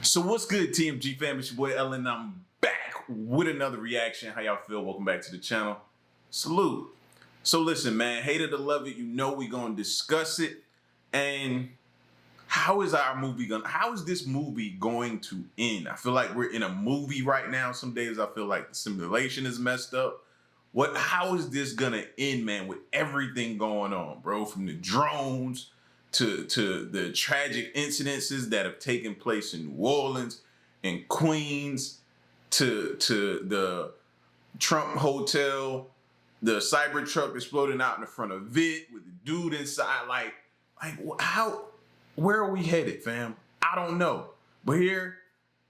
So what's good, TMG fam? It's your boy Ellen. I'm back with another reaction. How y'all feel? Welcome back to the channel. Salute. So listen, man, hate it or love it, you know we gonna discuss it. And how is this movie going to end? I feel like we're in a movie right now. Some days I feel like the simulation is messed up. How is this gonna end, man, with everything going on, bro? From the drones to the tragic incidences that have taken place in New Orleans and Queens, to the Trump hotel, the Cybertruck exploding out in the front of it with the dude inside. Where are we headed, fam? I don't know. But here,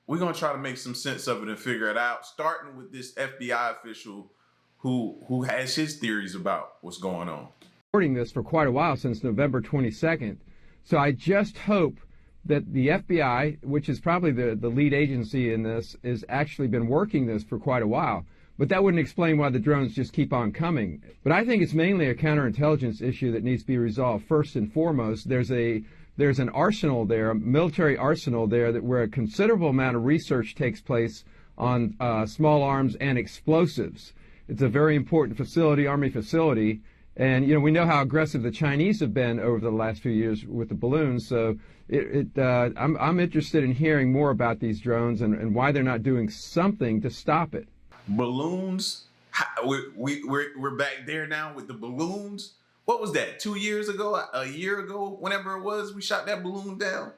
we're gonna try to make some sense of it and figure it out, starting with this FBI official who has his theories about what's going on. Reporting this for quite a while, since November 22nd. So I just hope that the FBI, which is probably the lead agency in this, has actually been working this for quite a while. But that wouldn't explain why the drones just keep on coming. But I think it's mainly a counterintelligence issue that needs to be resolved. First and foremost, there's an arsenal there, a military arsenal there, where a considerable amount of research takes place on small arms and explosives. It's a very important facility, Army facility. And, you know, we know how aggressive the Chinese have been over the last few years with the balloons. So I'm interested in hearing more about these drones and why they're not doing something to stop it. Balloons? We're back there now with the balloons. What was that, 2 years ago, a year ago, whenever it was, we shot that balloon down?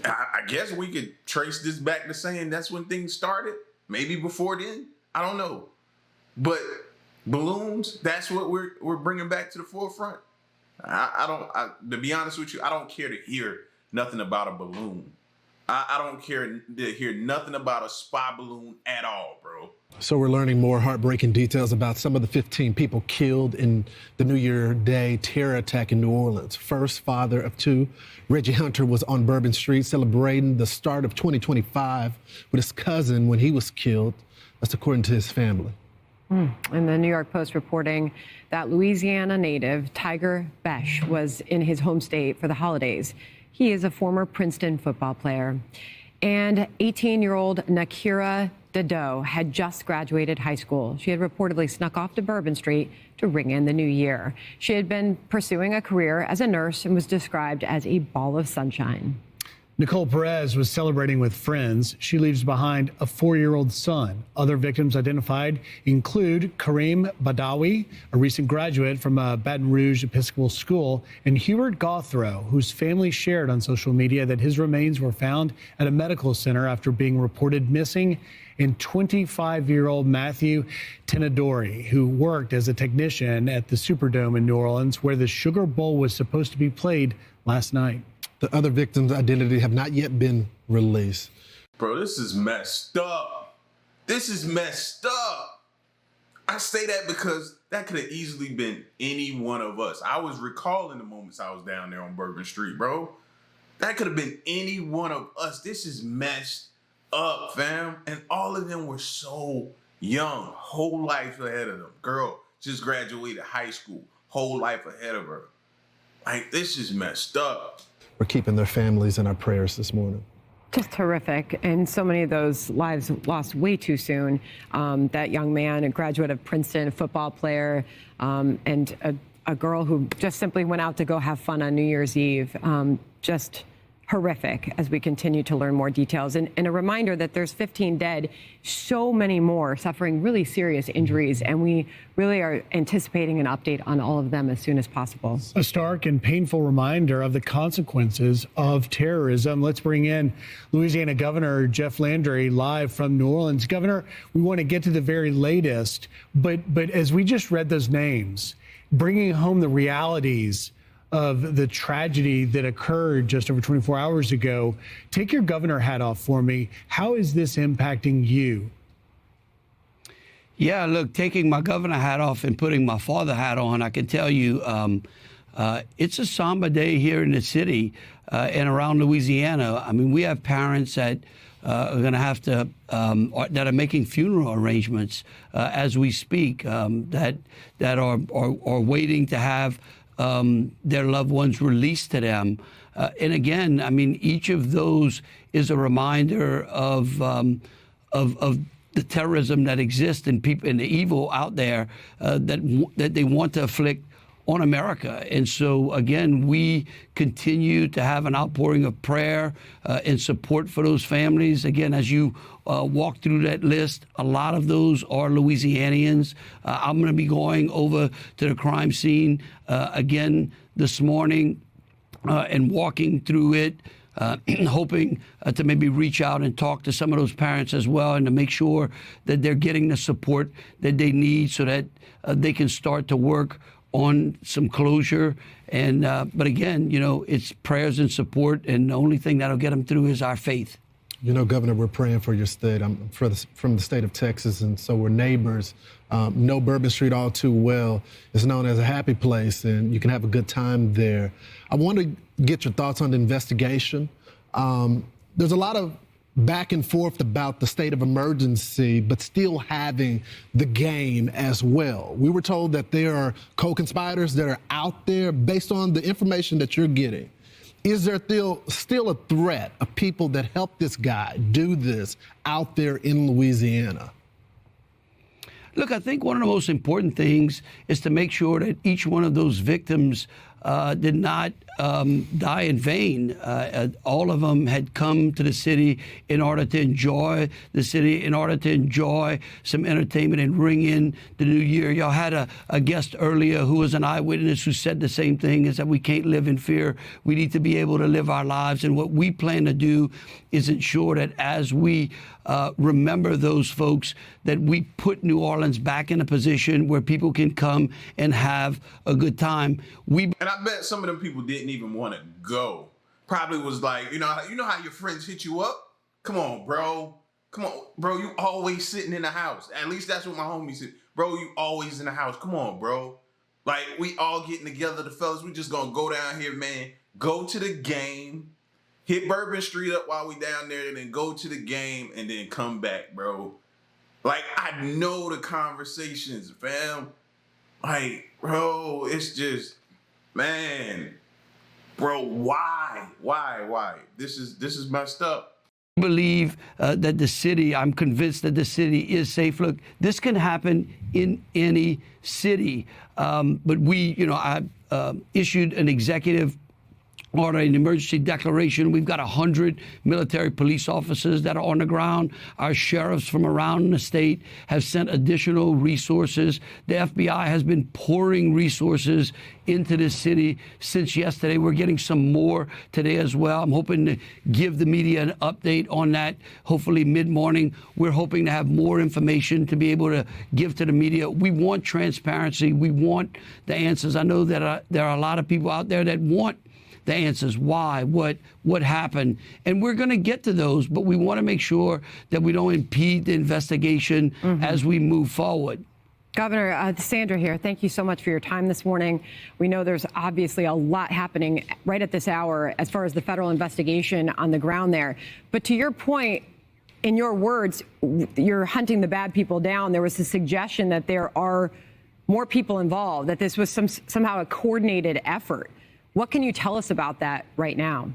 I guess we could trace this back to saying that's when things started. Maybe before then. I don't know. But balloons, that's what we're bringing back to the forefront. To be honest with you, I don't care to hear nothing about a balloon. I don't care to hear nothing about a spy balloon at all, bro. So we're learning more heartbreaking details about some of the 15 people killed in the New Year Day terror attack in New Orleans. First father of two, Reggie Hunter, was on Bourbon Street celebrating the start of 2025 with his cousin when he was killed. That's according to his family. And the New York Post reporting that Louisiana native Tiger Besh was in his home state for the holidays. He is a former Princeton football player. And 18-year-old Nakira Dado had just graduated high school. She had reportedly snuck off to Bourbon Street to ring in the new year. She had been pursuing a career as a nurse and was described as a ball of sunshine. Nicole Perez was celebrating with friends. She leaves behind a 4-year-old son. Other victims identified include Kareem Badawi, a recent graduate from Baton Rouge Episcopal School, and Hubert Gothrow, whose family shared on social media that his remains were found at a medical center after being reported missing, and 25-year-old Matthew Tenadori, who worked as a technician at the Superdome in New Orleans, where the Sugar Bowl was supposed to be played last night. The other victims' identity have not yet been released. Bro, this is messed up. This is messed up. I say that because that could have easily been any one of us. I was recalling the moments I was down there on Bourbon Street, bro. That could have been any one of us. This is messed up, fam. And all of them were so young. Whole life ahead of them. Girl just graduated high school. Whole life ahead of her. Like, this is messed up. We're keeping their families in our prayers this morning. Just horrific. And so many of those lives lost way too soon. That young man, a graduate of Princeton, a football player, and a girl who just simply went out to go have fun on New Year's Eve. Just horrific as we continue to learn more details. And a reminder that there's 15 dead, so many more suffering really serious injuries. And we really are anticipating an update on all of them as soon as possible. A stark and painful reminder of the consequences of terrorism. Let's bring in Louisiana Governor Jeff Landry live from New Orleans. Governor, we want to get to the very latest, but as we just read those names, bringing home the realities of the tragedy that occurred just over 24 hours ago, take your governor hat off for me. How is this impacting you? Yeah, look, taking my governor hat off and putting my father hat on, I can tell you it's a somber day here in the city and around Louisiana. I mean, we have parents that are going to have to, that are making funeral arrangements as we speak, that are waiting to have their loved ones released to them. And again, I mean, each of those is a reminder of the terrorism that exists and people and the evil out there that they want to afflict on America. And so, again, we continue to have an outpouring of prayer and support for those families. Again, as you walk through that list, a lot of those are Louisianians. I'm going to be going over to the crime scene again this morning and walking through it. Hoping to maybe reach out and talk to some of those parents as well, and to make sure that they're getting the support that they need so that they can start to work on some closure. And but again, you know, it's prayers and support, and the only thing that'll get them through is our faith. You know, Governor, we're praying for your state. I'm from the state of Texas, and so we're neighbors. Know Bourbon Street all too well. It's known as a happy place, and you can have a good time there. I want to get your thoughts on the investigation. There's a lot of back and forth about the state of emergency, but still having the game as well. We were told that there are co-conspirators that are out there. Based on the information that you're getting, is there still a threat of people that helped this guy do this out there in Louisiana? Look, I think one of the most important things is to make sure that each one of those victims did not die in vain. All of them had come to the city in order to enjoy the city, in order to enjoy some entertainment and ring in the new year. Y'all had a guest earlier who was an eyewitness who said the same thing, is that we can't live in fear. We need to be able to live our lives. And what we plan to do is ensure that as we remember those folks, that we put New Orleans back in a position where people can come and have a good time. And I bet some of them people didn't even want to go. Probably was like, you know how your friends hit you up? Come on, bro. Come on, bro. You always sitting in the house. At least that's what my homies said. Bro, you always in the house. Come on, bro. Like, we all getting together, the fellas. We just gonna go down here, man. Go to the game. Hit Bourbon Street up while we down there, and then go to the game, and then come back, bro. Like, I know the conversations, fam. Like, bro, it's just, man, bro, why? This is messed up. I believe that the city, I'm convinced that the city is safe. Look, this can happen in any city. But I issued an executive order, an emergency declaration. We've got 100 military police officers that are on the ground. Our sheriffs from around the state have sent additional resources. The FBI has been pouring resources into this city since yesterday. We're getting some more today as well. I'm hoping to give the media an update on that, hopefully mid-morning. We're hoping to have more information to be able to give to the media. We want transparency. We want the answers. I know that there are a lot of people out there that want the answers, why, what happened. And we're going to get to those, but we want to make sure that we don't impede the investigation as we move forward. Governor, Sandra here, thank you so much for your time this morning. We know there's obviously a lot happening right at this hour as far as the federal investigation on the ground there. But to your point, in your words, you're hunting the bad people down. There was a suggestion that there are more people involved, that this was somehow a coordinated effort. What can you tell us about that right now?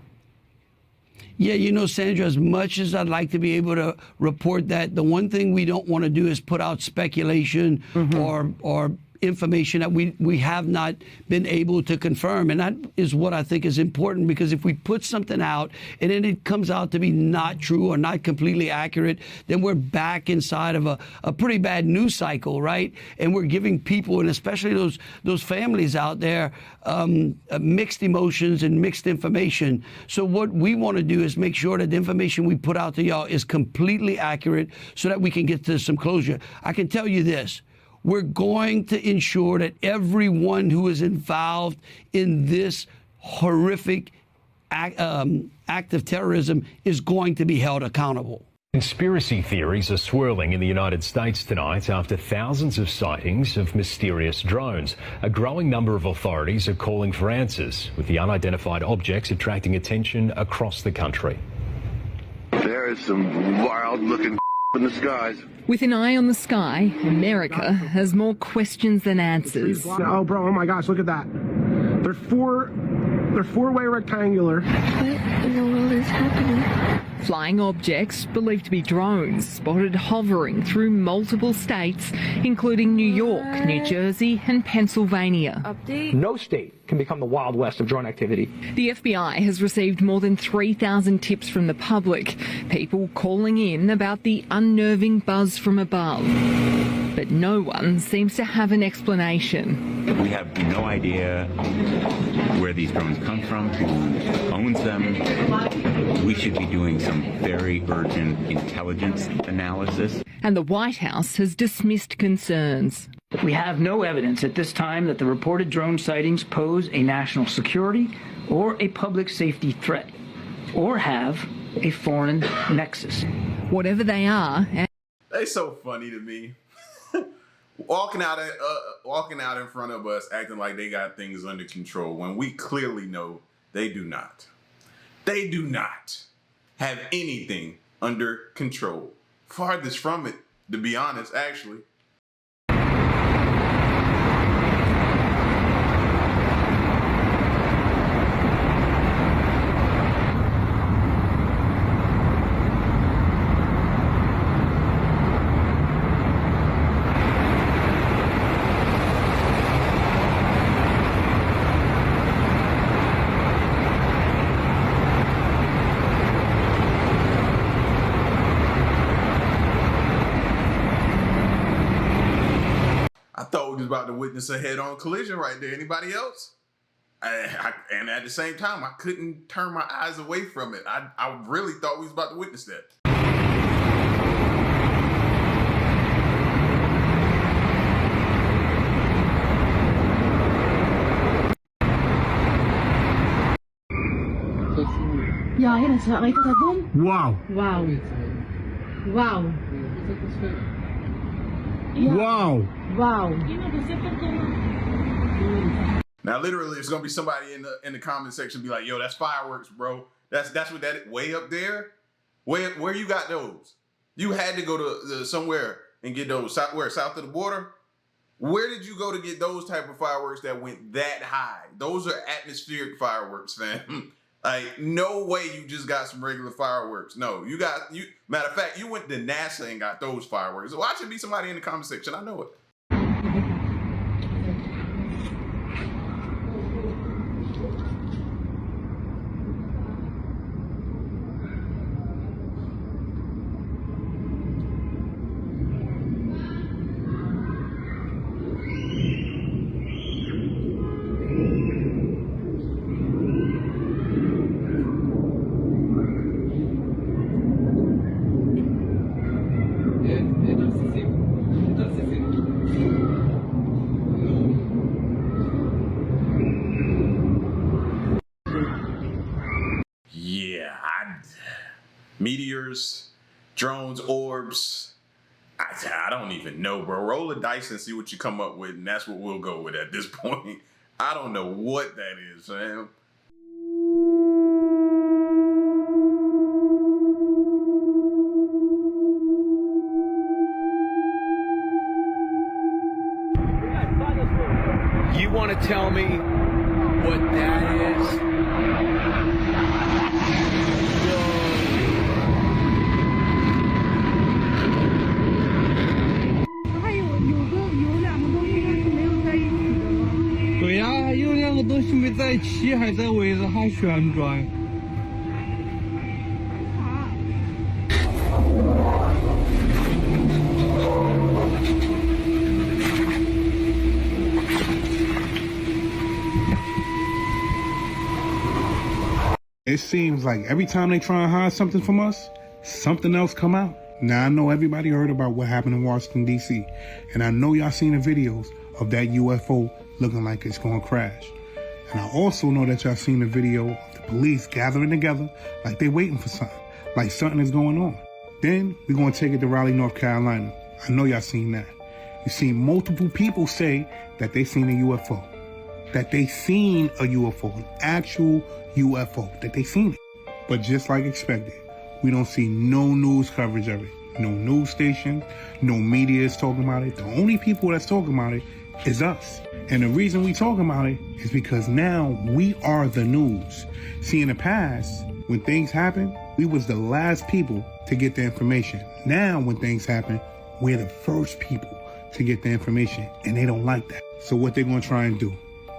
Yeah, Sandra, as much as I'd like to be able to report that, the one thing we don't want to do is put out speculation or information that we have not been able to confirm. And that is what I think is important, because if we put something out and then it comes out to be not true or not completely accurate, then we're back inside of a pretty bad news cycle, right? And we're giving people, and especially those families out there, mixed emotions and mixed information. So what we want to do is make sure that the information we put out to y'all is completely accurate so that we can get to some closure. I can tell you this. We're going to ensure that everyone who is involved in this horrific act of terrorism is going to be held accountable. Conspiracy theories are swirling in the United States tonight after thousands of sightings of mysterious drones. A growing number of authorities are calling for answers, with the unidentified objects attracting attention across the country. There is some wild-looking in the skies. With an eye on the sky, America has more questions than answers. Oh, bro, oh my gosh, look at that. There's 4 They're four-way rectangular. What in the world is happening? Flying objects believed to be drones spotted hovering through multiple states, including New York, New Jersey and Pennsylvania. Update. No state can become the Wild West of drone activity. The FBI has received more than 3,000 tips from the public, people calling in about the unnerving buzz from above. But no one seems to have an explanation. We have no idea where these drones come from, who owns them. We should be doing some very urgent intelligence analysis. And the White House has dismissed concerns. We have no evidence at this time that the reported drone sightings pose a national security or a public safety threat, or have a foreign nexus. Whatever they are... They so funny to me. Walking out in front of us, acting like they got things under control when we clearly know they do not. They do not have anything under control. Farthest from it, to be honest, actually. About to witness a head-on collision right there. Anybody else? And at the same time, I couldn't turn my eyes away from it. I really thought we was about to witness that. Wow. Wow. Wow. Wow. Wow. Now, literally, it's gonna be somebody in the comment section be like, "Yo, that's fireworks, bro. That's what that way up there. Where you got those? You had to go to somewhere and get those. South of the border? Where did you go to get those type of fireworks that went that high? Those are atmospheric fireworks, fam. Like, no way you just got some regular fireworks. No, matter of fact, you went to NASA and got those fireworks. Watch it be somebody in the comment section. I know it. Meteors, drones, orbs. I don't even know, bro. Roll a dice and see what you come up with, and that's what we'll go with at this point. I don't know what that is, fam. You want to tell me what that is? It seems like every time they try and hide something from us, something else come out. Now, I know everybody heard about what happened in Washington, D.C., and I know y'all seen the videos of that UFO looking like it's going to crash. And I also know that y'all seen the video of the police gathering together like they waiting for something, like something is going on. Then we're going to take it to Raleigh, North Carolina. I know y'all seen that. You seen multiple people say that they seen a UFO. That they seen a UFO, an actual UFO, that they seen it. But just like expected, we don't see no news coverage of it. No news stations, no media is talking about it. The only people that's talking about it is us. And the reason we talking about it is because now we are the news. See, in the past, when things happen, we was the last people to get the information. Now, when things happen, we're the first people to get the information, and they don't like that. So what they're going to try and do,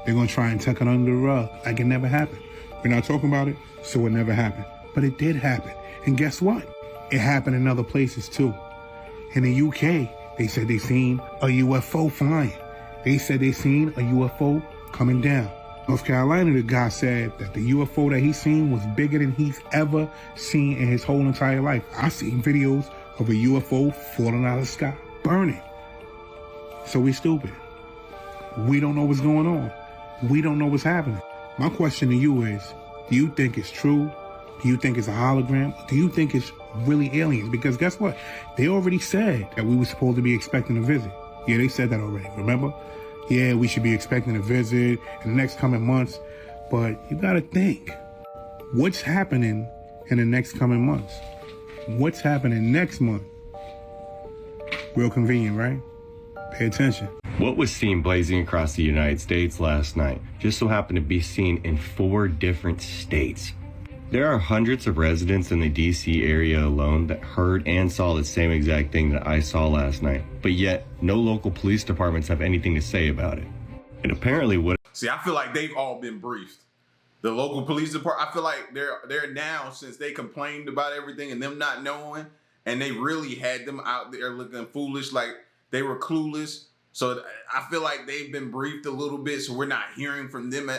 they're going to try and tuck it under the rug like it never happened. We're not talking about it, so it never happened. But it did happen. And guess what? It happened in other places too. In the UK, they said they seen a UFO flying. They said they seen a UFO coming down. North Carolina, the guy said that the UFO that he seen was bigger than he's ever seen in his whole entire life. I seen videos of a UFO falling out of the sky, burning. So we stupid. We don't know what's going on. We don't know what's happening. My question to you is, do you think it's true? Do you think it's a hologram? Do you think it's really aliens? Because guess what? They already said that we were supposed to be expecting a visit. Yeah, they said that already, remember? Yeah, we should be expecting a visit in the next coming months. But you gotta think, what's happening in the next coming months? What's happening next month? Real convenient, right? Pay attention. What was seen blazing across the United States last night just so happened to be seen in 4 different states. There are hundreds of residents in the DC area alone that heard and saw the same exact thing that I saw last night, but yet no local police departments have anything to say about it. And apparently See, I feel like they've all been briefed. The local police department, I feel like they're now, since they complained about everything and them not knowing, and they really had them out there looking foolish, like they were clueless. So I feel like they've been briefed a little bit, so we're not hearing from them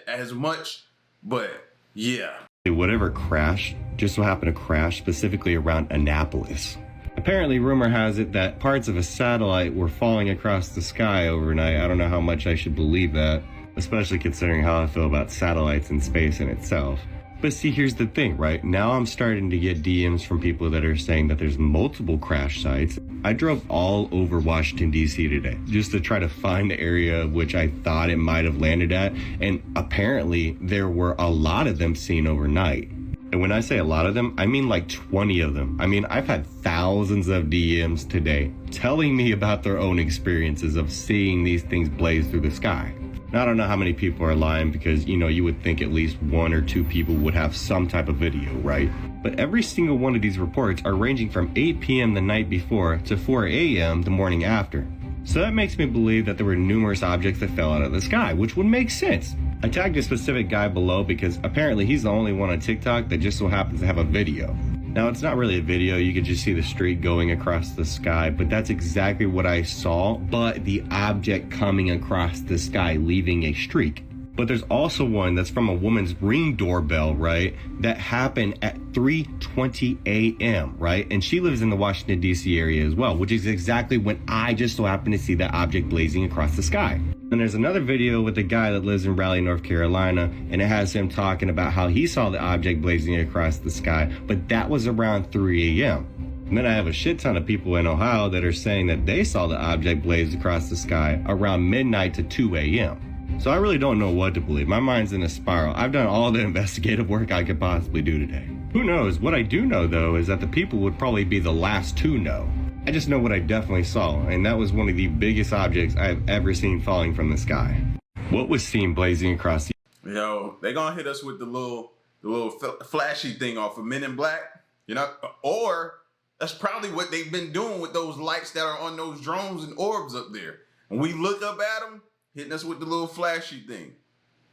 as much. But yeah. Whatever crashed just so happened to crash specifically around Annapolis. Apparently, rumor has it that parts of a satellite were falling across the sky overnight. I don't know how much I should believe that, especially considering how I feel about satellites and space in itself. But see, here's the thing, right? Now I'm starting to get DMs from people that are saying that there's multiple crash sites. I drove all over Washington, D.C. today just to try to find the area which I thought it might have landed at. And apparently there were a lot of them seen overnight. And when I say a lot of them, I mean like 20 of them. I mean, I've had thousands of DMs today telling me about their own experiences of seeing these things blaze through the sky. Now, I don't know how many people are lying because, you know, you would think at least 1 or 2 people would have some type of video, right? But every single one of these reports are ranging from 8 p.m. the night before to 4 a.m. the morning after. So that makes me believe that there were numerous objects that fell out of the sky, which would make sense. I tagged a specific guy below because apparently he's the only one on TikTok that just so happens to have a video. Now, it's not really a video, you can just see the streak going across the sky, but that's exactly what I saw, but the object coming across the sky, leaving a streak. But there's also one that's from a woman's Ring doorbell, right? That happened at 3:20 a.m., right? And she lives in the Washington, D.C. area as well, which is exactly when I just so happened to see that object blazing across the sky. And there's another video with a guy that lives in Raleigh, North Carolina, and it has him talking about how he saw the object blazing across the sky, but that was around 3 a.m. And then I have a shit ton of people in Ohio that are saying that they saw the object blaze across the sky around midnight to 2 a.m. So I really don't know what to believe. My mind's in a spiral. I've done all the investigative work I could possibly do today. Who knows? What I do know, though, is that the people would probably be the last to know. I just know what I definitely saw, and that was one of the biggest objects I've ever seen falling from the sky. What was seen blazing across the... Yo, they gonna hit us with the little flashy thing off of Men in Black, you know? Or that's probably what they've been doing with those lights that are on those drones and orbs up there. And we look up at them, hitting us with the little flashy thing.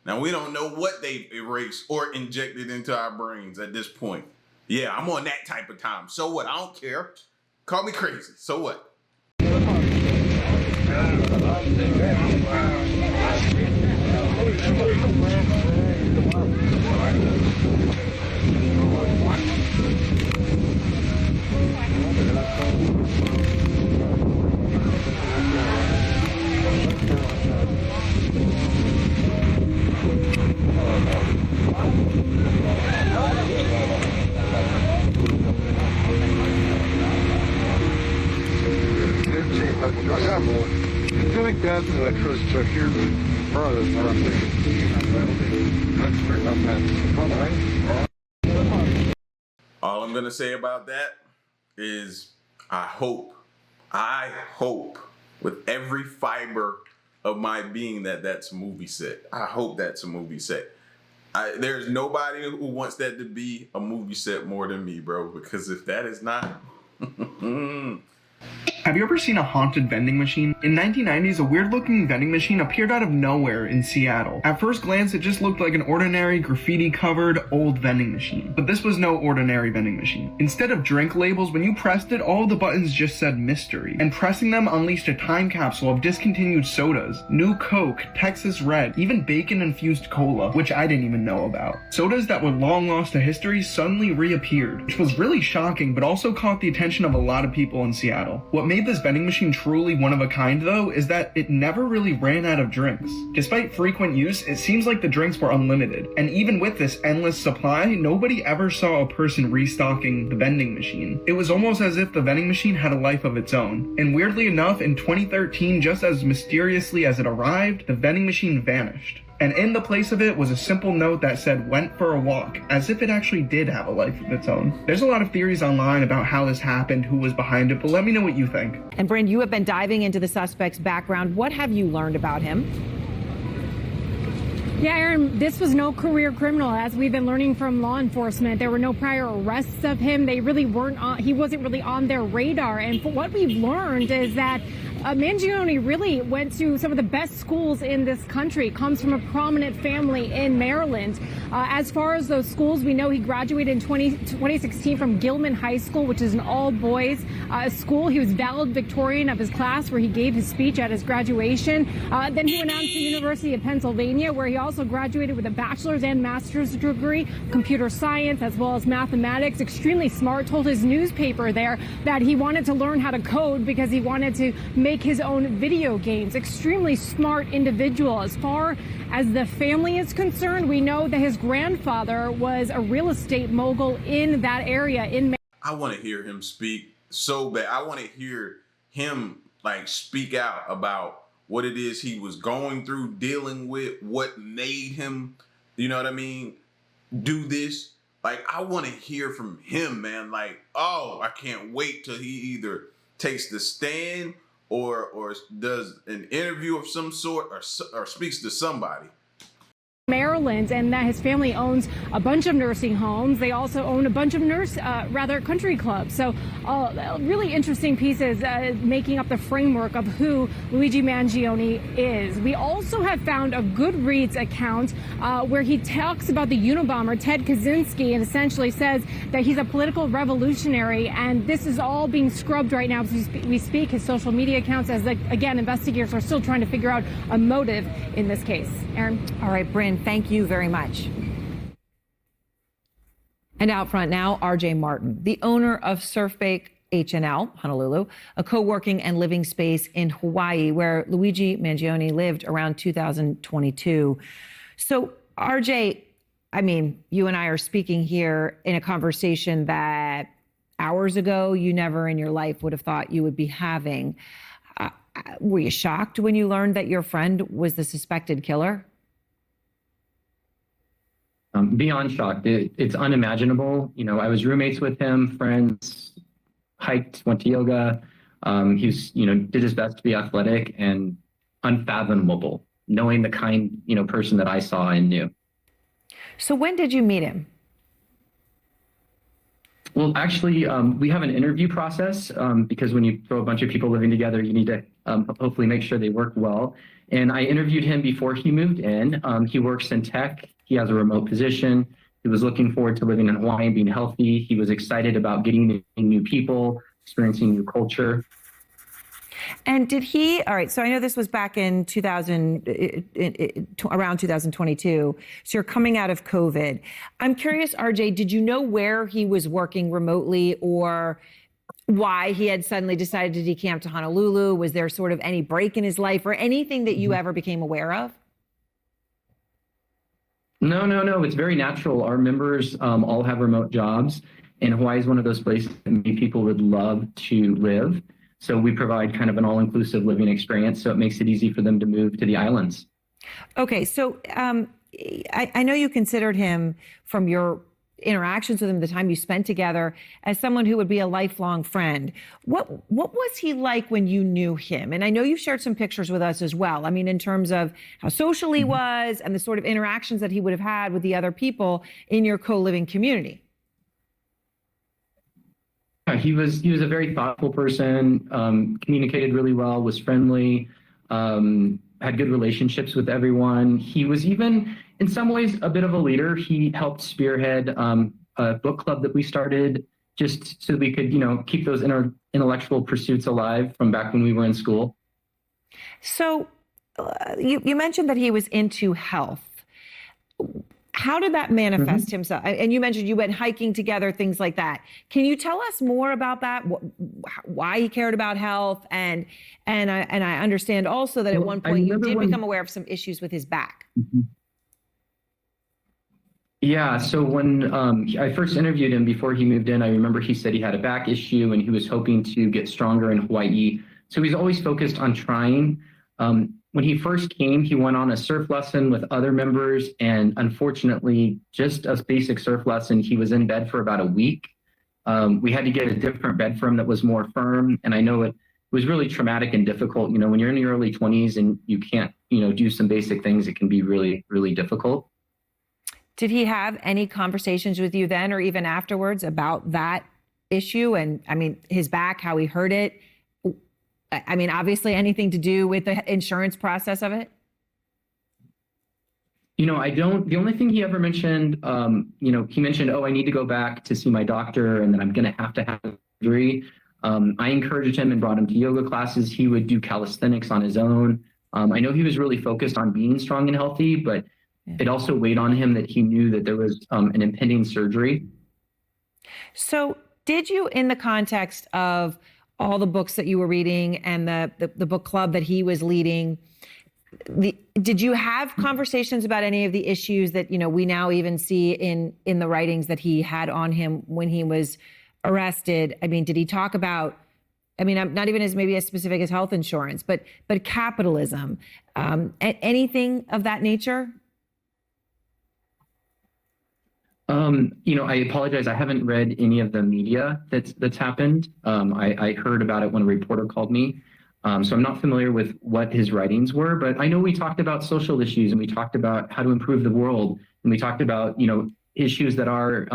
Now, we don't know what they've erased or injected into our brains at this point. Yeah, I'm on that type of time. So what? I don't care. Call me crazy. So what? All I'm gonna say about that is I hope with every fiber of my being that that's a movie set. I hope that's a movie set. There's nobody who wants that to be a movie set more than me, bro, because if that is not... Have you ever seen a haunted vending machine? In 1990s, a weird-looking vending machine appeared out of nowhere in Seattle. At first glance, it just looked like an ordinary graffiti-covered old vending machine. But this was no ordinary vending machine. Instead of drink labels, when you pressed it, all the buttons just said mystery. And pressing them unleashed a time capsule of discontinued sodas, New Coke, Texas Red, even bacon-infused cola, which I didn't even know about. Sodas that were long lost to history suddenly reappeared, which was really shocking, but also caught the attention of a lot of people in Seattle. What made this vending machine truly one of a kind, though, is that it never really ran out of drinks. Despite frequent use, it seems like the drinks were unlimited. And even with this endless supply, nobody ever saw a person restocking the vending machine. It was almost as if the vending machine had a life of its own. And weirdly enough, in 2013, just as mysteriously as it arrived, the vending machine vanished. And in the place of it was a simple note that said, "Went for a walk," as if it actually did have a life of its own. There's a lot of theories online about how this happened, who was behind it, but let me know what you think. And Bryn, you have been diving into the suspect's background. What have you learned about him? Yeah, Aaron, this was no career criminal. As we've been learning from law enforcement, there were no prior arrests of him. They really weren't on, he wasn't really on their radar. And what we've learned is that Mangione really went to some of the best schools in this country, comes from a prominent family in Maryland. As far as those schools, we know he graduated in 2016 from Gilman High School, which is an all-boys school. He was valedictorian of his class, where he gave his speech at his graduation. Then he went on to the University of Pennsylvania, where he also graduated with a bachelor's and master's degree, computer science as well as mathematics. Extremely smart, told his newspaper there that he wanted to learn how to code because he wanted to make his own video games. Extremely smart individual. As far as the family is concerned, we know that his grandfather was a real estate mogul in that area. I want to hear him speak so bad. I want to hear him like speak out about what it is he was going through, dealing with, what made him, you know what I mean, do this. Like, I want to hear from him, man. Like, oh, I can't wait till he either takes the stand or does an interview of some sort or speaks to somebody. Maryland, and that his family owns a bunch of nursing homes. They also own a bunch of country clubs. So really interesting pieces making up the framework of who Luigi Mangione is. We also have found a Goodreads account where he talks about the Unabomber, Ted Kaczynski, and essentially says that he's a political revolutionary. And this is all being scrubbed right now as we speak, his social media accounts, as again, investigators are still trying to figure out a motive in this case. Aaron? All right, Bryn, thank you very much. And out front now, RJ Martin, the owner of Surfbake HNL, Honolulu, a co-working and living space in Hawaii where Luigi Mangione lived around 2022. So, RJ, I mean, you and I are speaking here in a conversation that hours ago you never in your life would have thought you would be having. Were you shocked when you learned that your friend was the suspected killer? Beyond shocked. It's unimaginable. You know, I was roommates with him, friends, hiked, went to yoga. He was, did his best to be athletic, and unfathomable, knowing the kind, person that I saw and knew. So when did you meet him? Well, actually, we have an interview process because when you throw a bunch of people living together, you need to hopefully make sure they work well. And I interviewed him before he moved in. He works in tech. He has a remote position. He was looking forward to living in Hawaii and being healthy. He was excited about getting to know new people, experiencing new culture. And did he, all right, so I know this was back in around 2022. So you're coming out of COVID. I'm curious, RJ, did you know where he was working remotely or why he had suddenly decided to decamp to Honolulu? Was there sort of any break in his life or anything that you ever became aware of? No. It's very natural. Our members all have remote jobs, and Hawaii is one of those places that many people would love to live. So we provide kind of an all-inclusive living experience, so it makes it easy for them to move to the islands. Okay, so I know you considered him from your interactions with him, the time you spent together, as someone who would be a lifelong friend. What was he like when you knew him? And I know you shared some pictures with us as well. I mean, in terms of how social he was and the sort of interactions that he would have had with the other people in your co-living community. Yeah, he was a very thoughtful person, communicated really well, was friendly, had good relationships with everyone. He was even, in some ways, a bit of a leader. He helped spearhead a book club that we started just so we could, keep those intellectual pursuits alive from back when we were in school. So you mentioned that he was into health. How did that manifest himself? And you mentioned you went hiking together, things like that. Can you tell us more about that? Why he cared about health? And I understand also that at one point you did become aware of some issues with his back. Yeah, so when I first interviewed him before he moved in, I remember he said he had a back issue and he was hoping to get stronger in Hawaii. So he's always focused on trying. When he first came, he went on a surf lesson with other members, and unfortunately, just a basic surf lesson, he was in bed for about a week. We had to get a different bed for him that was more firm, and I know it was really traumatic and difficult. When you're in your early 20s and you can't, do some basic things, it can be really, really difficult. Did he have any conversations with you then or even afterwards about that issue? And I mean, his back, how he hurt it? I mean, obviously anything to do with the insurance process of it? I don't. The only thing he ever mentioned, he mentioned, I need to go back to see my doctor and then I'm going to have surgery. I encouraged him and brought him to yoga classes. He would do calisthenics on his own. I know he was really focused on being strong and healthy, but it also weighed on him that he knew that there was an impending surgery. So did you, in the context of all the books that you were reading and the book club that he was leading, did you have conversations about any of the issues that, we now even see in the writings that he had on him when he was arrested? I mean, did he talk about, not even as maybe as specific as health insurance, but capitalism, anything of that nature? I apologize. I haven't read any of the media that's happened. I heard about it when a reporter called me. So I'm not familiar with what his writings were, but I know we talked about social issues and we talked about how to improve the world. And we talked about, issues that are,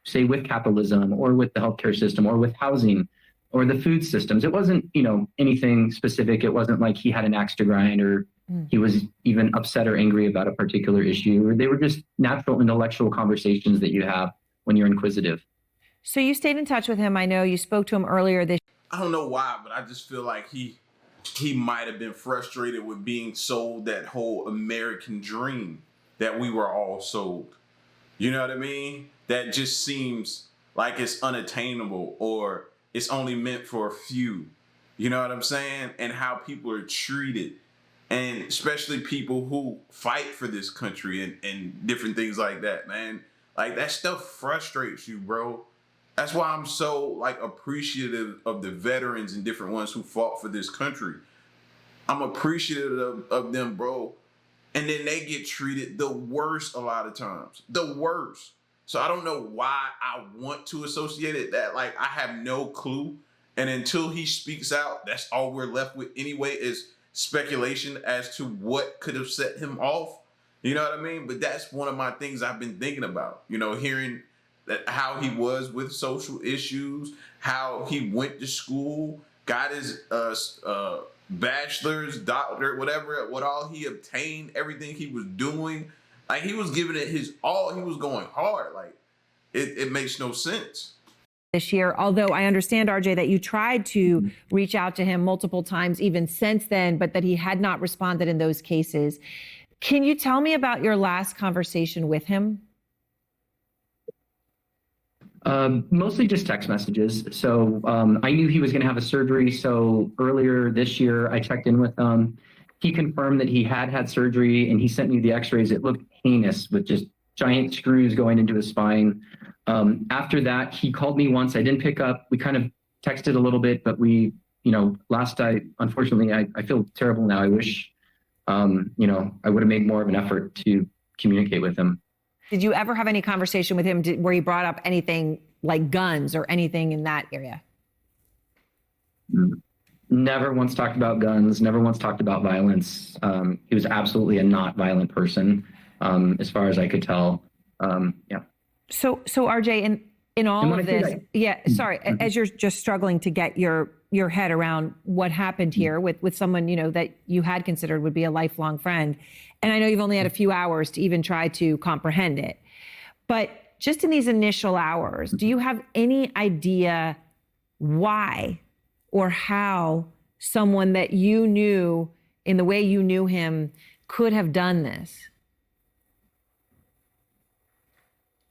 say with capitalism or with the healthcare system or with housing or the food systems. It wasn't, anything specific. It wasn't like he had an axe to grind or he was even upset or angry about a particular issue, or they were just natural intellectual conversations that you have when you're inquisitive. So you stayed in touch with him. I know you spoke to him earlier this. I don't know why, but I just feel like he might have been frustrated with being sold that whole American dream that we were all sold. You know what I mean? That just seems like it's unattainable or it's only meant for a few. You know what I'm saying? And how people are treated. And especially people who fight for this country and different things like that, man. Like, that stuff frustrates you, bro. That's why I'm so, appreciative of the veterans and different ones who fought for this country. I'm appreciative of them, bro. And then they get treated the worst a lot of times. The worst. So I don't know why I want to associate it that, I have no clue. And until he speaks out, that's all we're left with anyway is speculation as to what could have set him off. You know what I mean? But that's one of my things I've been thinking about, hearing that how he was with social issues, how he went to school, got his bachelor's, doctorate, whatever, what all he obtained, everything he was doing. He was giving it his all. He was going hard. It makes no sense. This year, although I understand, RJ, that you tried to reach out to him multiple times even since then, but that he had not responded in those cases. Can you tell me about your last conversation with him? Mostly just text messages. So I knew he was going to have a surgery. So earlier this year, I checked in with him. He confirmed that he had surgery and he sent me the x-rays. It looked heinous with just giant screws going into his spine. After that, he called me once. I didn't pick up. We kind of texted a little bit, but we, unfortunately, I feel terrible now. I wish, I would have made more of an effort to communicate with him. Did you ever have any conversation with him where he brought up anything like guns or anything in that area? Never once talked about guns, never once talked about violence. He was absolutely a not violent person, as far as I could tell. Yeah. So RJ, in all of this, as you're just struggling to get your head around what happened here with someone, that you had considered would be a lifelong friend. And I know you've only had a few hours to even try to comprehend it. But just in these initial hours, do you have any idea why or how someone that you knew in the way you knew him could have done this?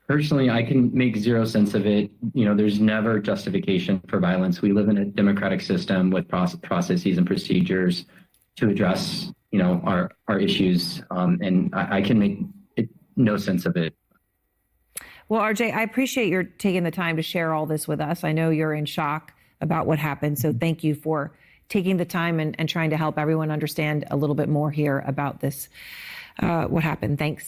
Personally, I can make zero sense of it. There's never justification for violence. We live in a democratic system with processes and procedures to address, our issues, and I can make no sense of it. Well, RJ, I appreciate your taking the time to share all this with us. I know you're in shock about what happened, so thank you for taking the time and trying to help everyone understand a little bit more here about this, what happened. Thanks.